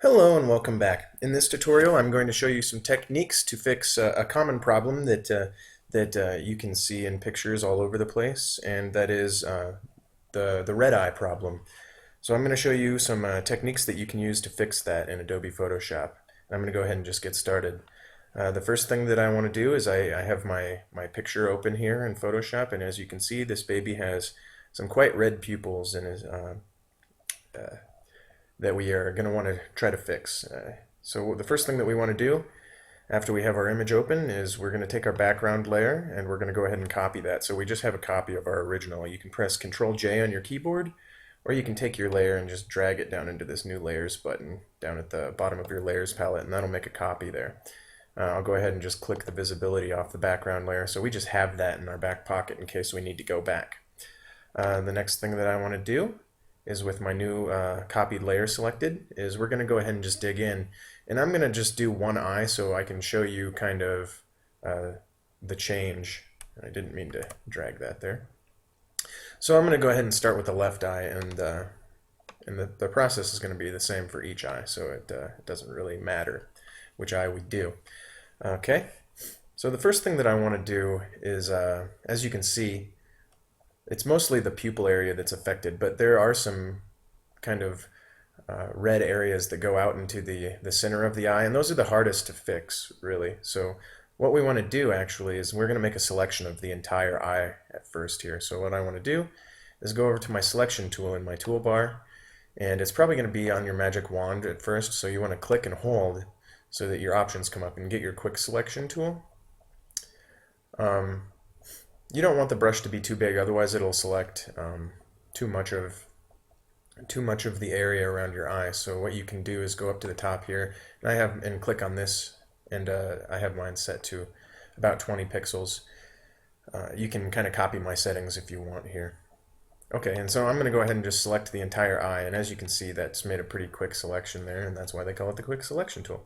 Hello and welcome back. In this tutorial, I'm going to show you some techniques to fix a common problem that you can see in pictures all over the place, and that is the red eye problem. So I'm going to show you some techniques that you can use to fix that in Adobe Photoshop. And I'm going to go ahead and just get started. The first thing that I want to do is I have my picture open here in Photoshop, and as you can see, this baby has some quite red pupils in his that we are going to want to try to fix. So the first thing that we want to do after we have our image open is we're going to take our background layer and we're going to go ahead and copy that. So we just have a copy of our original. You can press Control J on your keyboard, or you can take your layer and just drag it down into this new layers button down at the bottom of your layers palette, and that'll make a copy there. I'll go ahead and just click the visibility off the background layer, so we just have that in our back pocket in case we need to go back. The next thing that I want to do is, with my new copied layer selected, is we're going to go ahead and just dig in, and I'm going to just do one eye so I can show you kind of the change. I didn't mean to drag that there. So I'm going to go ahead and start with the left eye, and the process is going to be the same for each eye, so it doesn't really matter which eye we do. Okay, so the first thing that I want to do is, as you can see, it's mostly the pupil area that's affected, but there are some kind of red areas that go out into the center of the eye, and those are the hardest to fix, really. So what we want to do actually is we're going to make a selection of the entire eye at first here. So what I want to do is go over to my selection tool in my toolbar, and it's probably going to be on your magic wand at first, so you want to click and hold so that your options come up, and get your quick selection tool. You don't want the brush to be too big, otherwise it'll select too much of the area around your eye. So what you can do is go up to the top here, and click on this, and I have mine set to about 20 pixels. You can kind of copy my settings if you want here. Okay, and so I'm going to go ahead and just select the entire eye, and as you can see, that's made a pretty quick selection there, and that's why they call it the quick selection tool.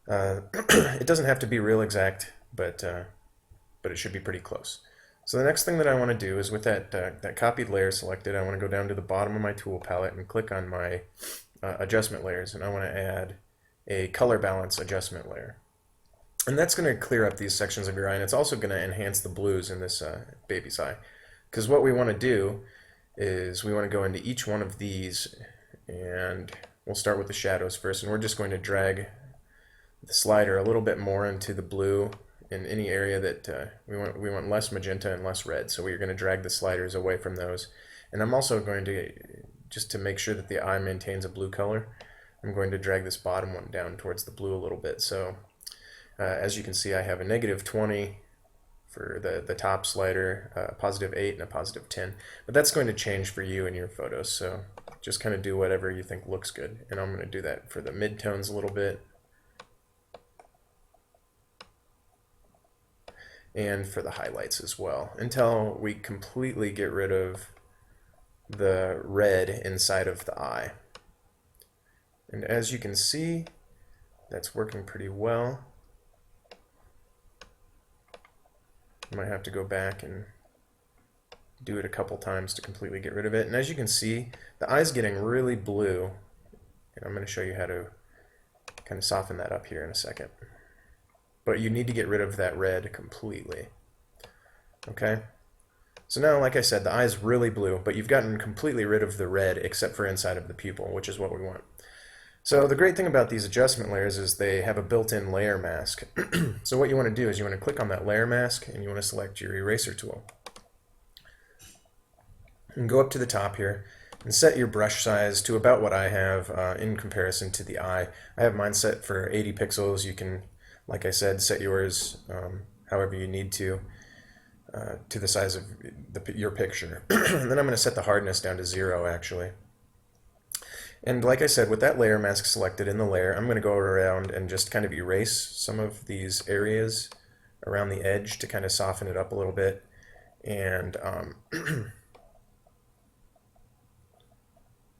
It doesn't have to be real exact, but it should be pretty close. So the next thing that I want to do is, with that copied layer selected, I want to go down to the bottom of my tool palette and click on my adjustment layers, and I want to add a color balance adjustment layer. And that's going to clear up these sections of your eye, and it's also going to enhance the blues in this baby's eye. Because what we want to do is we want to go into each one of these, and we'll start with the shadows first, and we're just going to drag the slider a little bit more into the blue in any area that we want less magenta and less red. So we're going to drag the sliders away from those. And I'm also going to, just to make sure that the eye maintains a blue color, I'm going to drag this bottom one down towards the blue a little bit. So as you can see, I have a -20 for the top slider, a +8 and a +10. But that's going to change for you in your photos, so just kind of do whatever you think looks good. And I'm going to do that for the midtones a little bit, and for the highlights as well, until we completely get rid of the red inside of the eye. And as you can see, that's working pretty well. I might have to go back and do it a couple times to completely get rid of it. And as you can see, the eye's getting really blue, and I'm going to show you how to kind of soften that up here in a second. But you need to get rid of that red completely. Okay? So now, like I said, the eye's really blue, but you've gotten completely rid of the red except for inside of the pupil, which is what we want. So the great thing about these adjustment layers is they have a built-in layer mask. So what you want to do is you want to click on that layer mask, and you want to select your eraser tool. And go up to the top here and set your brush size to about what I have in comparison to the eye. I have mine set for 80 pixels. You can, like I said, set yours however you need to the size of your picture. And then I'm going to set the hardness down to 0, actually. And like I said, with that layer mask selected in the layer, I'm going to go around and just kind of erase some of these areas around the edge to kind of soften it up a little bit. And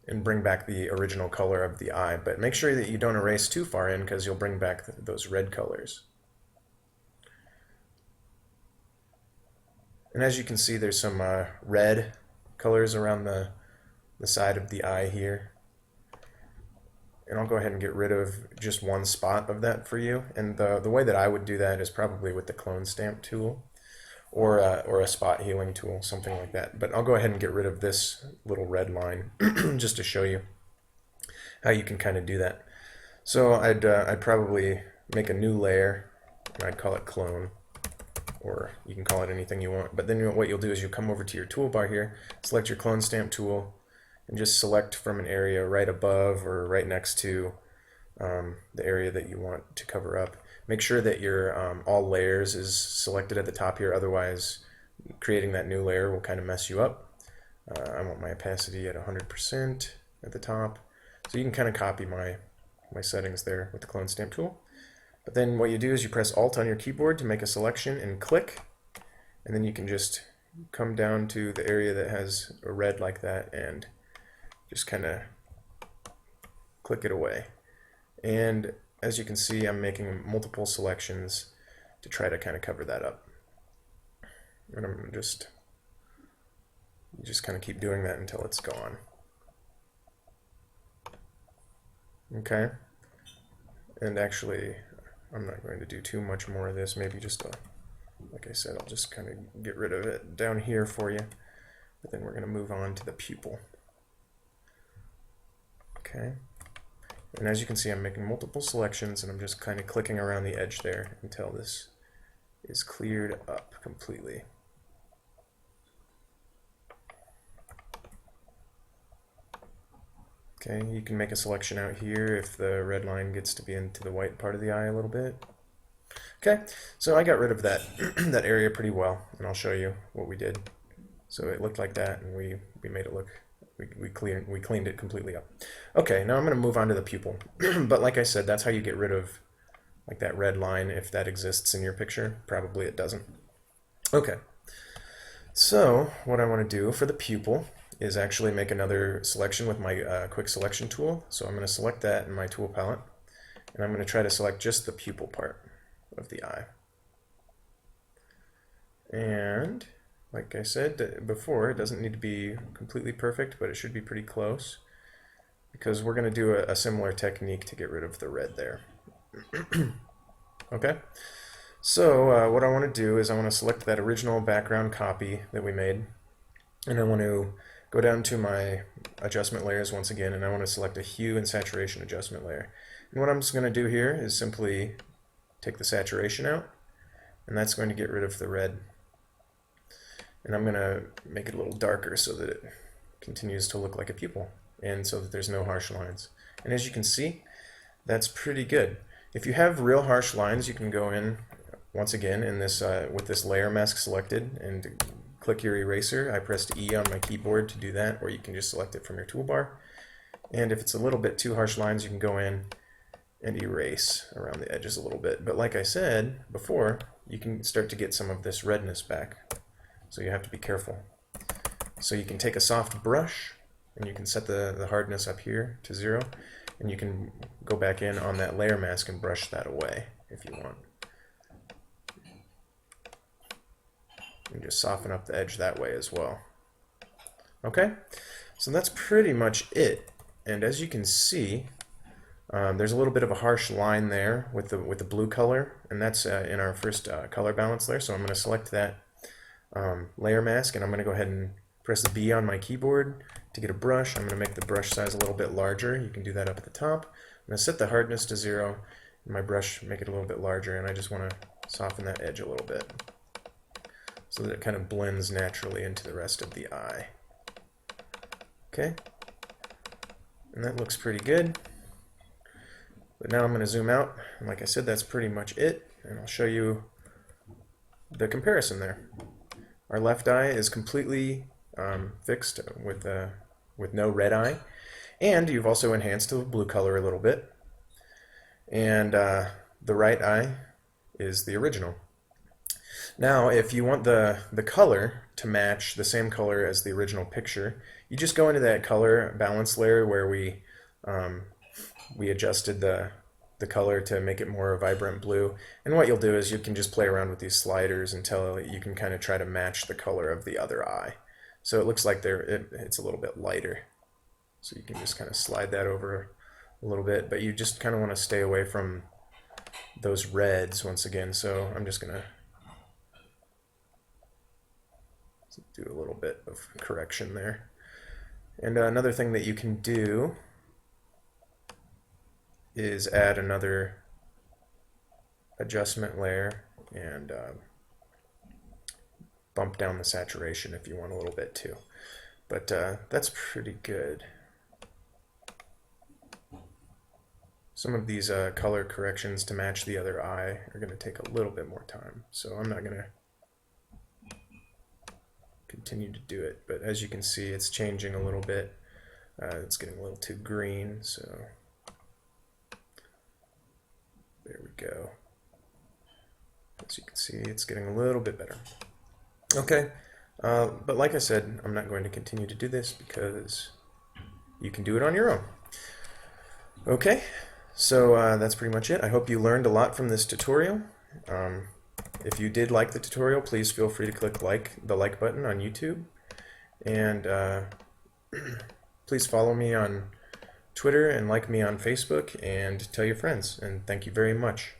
and bring back the original color of the eye. But make sure that you don't erase too far in, because you'll bring back those red colors. And as you can see, there's some red colors around the side of the eye here. and I'll go ahead and get rid of just one spot of that for you. And the way that I would do that is probably with the clone stamp tool or a spot healing tool, something like that. But I'll go ahead and get rid of this little red line just to show you how you can kind of do that. So I'd probably make a new layer, and I'd call it clone, or you can call it anything you want. But then what you'll do is you'll come over to your toolbar here, select your clone stamp tool, and just select from an area right above or right next to the area that you want to cover up. Make sure that your all layers is selected at the top here, otherwise creating that new layer will kind of mess you up. I want my opacity at 100% at the top. So you can kind of copy my settings there with the clone stamp tool. But then what you do is you press Alt on your keyboard to make a selection and click, and then you can just come down to the area that has a red like that and just kind of click it away. And as you can see, I'm making multiple selections to try to kind of cover that up. And I'm just kind of keep doing that until it's gone. Okay. And actually, I'm not going to do too much more of this. Maybe just like I said, I'll just kind of get rid of it down here for you. But then we're going to move on to the pupil. Okay. And as you can see, I'm making multiple selections, and I'm just kind of clicking around the edge there until this is cleared up completely. Okay, you can make a selection out here if the red line gets to be into the white part of the eye a little bit. Okay, so I got rid of that that area pretty well, and I'll show you what we did. So it looked like that, and we made it look, we cleaned it completely up. Okay, now I'm going to move on to the pupil. But like I said, that's how you get rid of like that red line if that exists in your picture. Probably it doesn't. Okay, so what I want to do for the pupil is actually make another selection with my quick selection tool. So I'm going to select that in my tool palette, and I'm going to try to select just the pupil part of the eye. And like I said before, it doesn't need to be completely perfect, but it should be pretty close, because we're going to do a similar technique to get rid of the red there. Okay, so what I want to do is I want to select that original background copy that we made, and I want to go down to my adjustment layers once again, and I want to select a hue and saturation adjustment layer. And what I'm just going to do here is simply take the saturation out, and that's going to get rid of the red. And I'm going to make it a little darker so that it continues to look like a pupil, and so that there's no harsh lines. And as you can see, that's pretty good. If you have real harsh lines, you can go in once again in this with this layer mask selected and click your eraser. I pressed E on my keyboard to do that, or you can just select it from your toolbar. And if it's a little bit too harsh lines, you can go in and erase around the edges a little bit. But like I said before, you can start to get some of this redness back. So you have to be careful. So you can take a soft brush, and you can set the hardness up here to 0, and you can go back in on that layer mask and brush that away if you want. And just soften up the edge that way as well. Okay, so that's pretty much it. And as you can see, there's a little bit of a harsh line there with the blue color, and that's in our first color balance layer. So I'm going to select that layer mask, and I'm going to go ahead and press B on my keyboard to get a brush. I'm going to make the brush size a little bit larger. You can do that up at the top. I'm going to set the hardness to 0, and my brush make it a little bit larger, and I just want to soften that edge a little bit so that it kind of blends naturally into the rest of the eye. Okay, and that looks pretty good. But now I'm going to zoom out, and like I said, that's pretty much it, and I'll show you the comparison there. Our left eye is completely fixed with no red eye, and you've also enhanced the blue color a little bit. And the right eye is the original. Now, if you want the color to match the same color as the original picture, you just go into that color balance layer where we adjusted the color to make it more vibrant blue. And what you'll do is you can just play around with these sliders until you can kind of try to match the color of the other eye. So it looks like it's a little bit lighter. So you can just kind of slide that over a little bit, but you just kind of want to stay away from those reds once again. So I'm just going to do a little bit of correction there. And another thing that you can do is add another adjustment layer and bump down the saturation if you want a little bit too. But that's pretty good. Some of these color corrections to match the other eye are going to take a little bit more time, so I'm not going to continue to do it. But as you can see, it's changing a little bit. It's getting a little too green, so there we go. As you can see, it's getting a little bit better. Okay, but like I said, I'm not going to continue to do this because you can do it on your own. Okay, so that's pretty much it. I hope you learned a lot from this tutorial. If you did like the tutorial, please feel free to click the like button on YouTube. And please follow me on Twitter and like me on Facebook and tell your friends. And thank you very much.